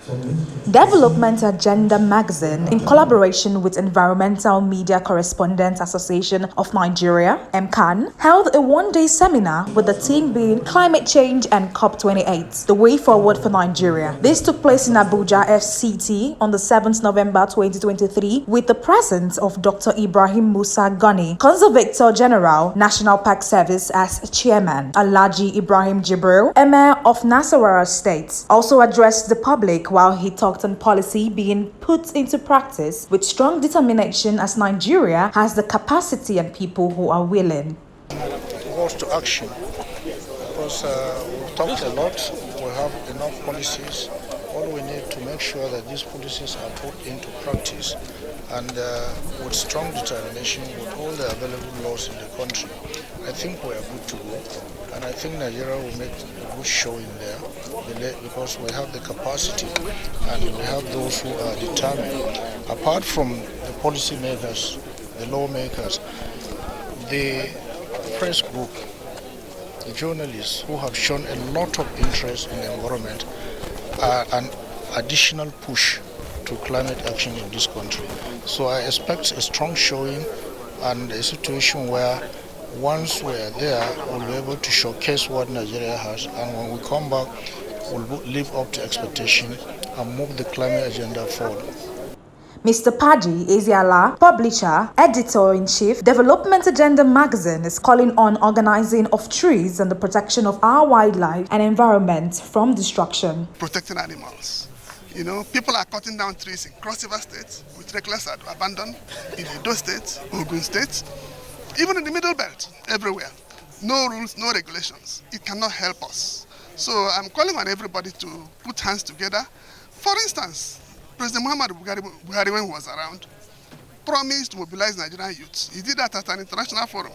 Development Agenda magazine, in collaboration with Environmental Media Correspondents Association of Nigeria, EMCAN, held a one-day seminar with the theme being Climate Change and COP28, the way forward for Nigeria. This took place in Abuja, FCT, on the 7th November 2023, with the presence of Dr. Ibrahim Musa Gani, Conservator General, National Park Service as Chairman, Alhaji Ibrahim Jibril, Emir of Nasarawa State, also addressed the public while he talked on policy being put into practice with strong determination, as Nigeria has the capacity and people who are willing. Calls to action, because we've talked a lot, we have enough policies. All we need to make sure that these policies are put into practice, and with strong determination, with all the available laws in the country, I think we are good to go. And I think Nigeria will make a good showing there, because we have the capacity and we have those who are determined. Apart from the policy makers, the lawmakers, the press group, the journalists who have shown a lot of interest in the environment are an additional push to climate action in this country. So I expect a strong showing and a situation where once we are there, we'll be able to showcase what Nigeria has, and when we come back, we'll live up to expectation and move the climate agenda forward. Mr. Paji Eziala, publisher, editor-in-chief, Development Agenda magazine, is calling on organizing of trees and the protection of our wildlife and environment from destruction. Protecting animals. You know, people are cutting down trees in Cross River State with reckless abandon, in Edo State, Ogun State, even in the Middle Belt, everywhere. No rules, no regulations. It cannot help us. So I'm calling on everybody to put hands together. For instance, President Muhammad Buhari, when he was around, promised to mobilize Nigerian youths. He did that at an international forum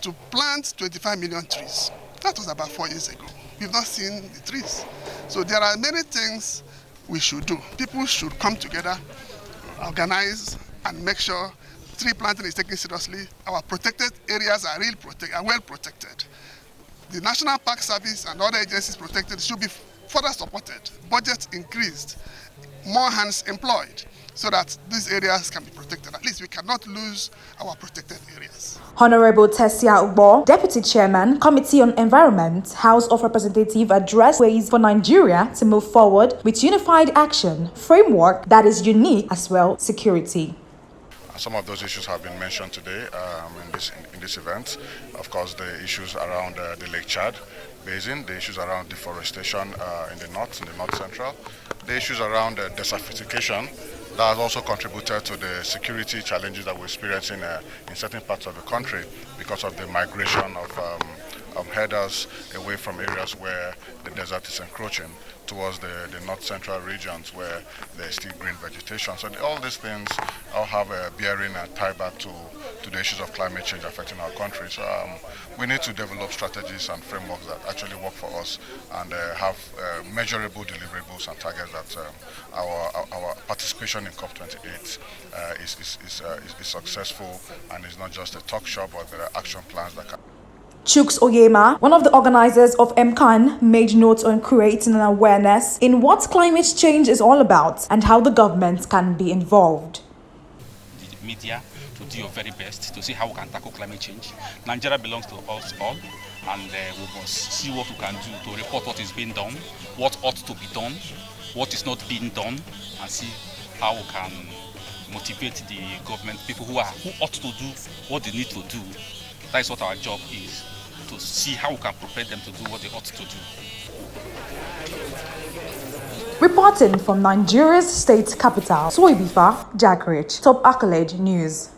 to plant 25 million trees. That was about 4 years ago. We've not seen the trees. So there are many things we should do. People should come together, organize, and make sure tree planting is taken seriously. Our protected areas are well protected. The National Park Service and other agencies protected should be further supported, budget increased, more hands employed, so that these areas can be protected. At least we cannot lose our protected areas. Honorable Tessia Ugbo, Deputy Chairman, Committee on Environment, House of Representatives, addressed ways for Nigeria to move forward with unified action framework that is unique as well security. Some of those issues have been mentioned today in this event. Of course, the issues around the Lake Chad Basin, the issues around deforestation in the north central, the issues around desertification that has also contributed to the security challenges that we're experiencing in certain parts of the country because of the migration of herders away from areas where the desert is encroaching towards the north-central regions where there's still green vegetation. So all these things all have a bearing and tie back to the issues of climate change affecting our country. So we need to develop strategies and frameworks that actually work for us and have measurable deliverables and targets that our participation in COP28 is successful and is not just a talk shop, but there are action plans that can. Chuks Oyema, one of the organizers of EMCAN, made note on creating an awareness in what climate change is all about and how the government can be involved. The media to do your very best to see how we can tackle climate change. Nigeria belongs to us all, and we must see what we can do to report what is being done, what ought to be done, what is not being done, and see how we can motivate the government, people who ought to do what they need to do. That is what our job is, to see how we can prepare them to do what they ought to do. Reporting from Nigeria's state capital, Suibifa, Jack Rich, Top Accolade News.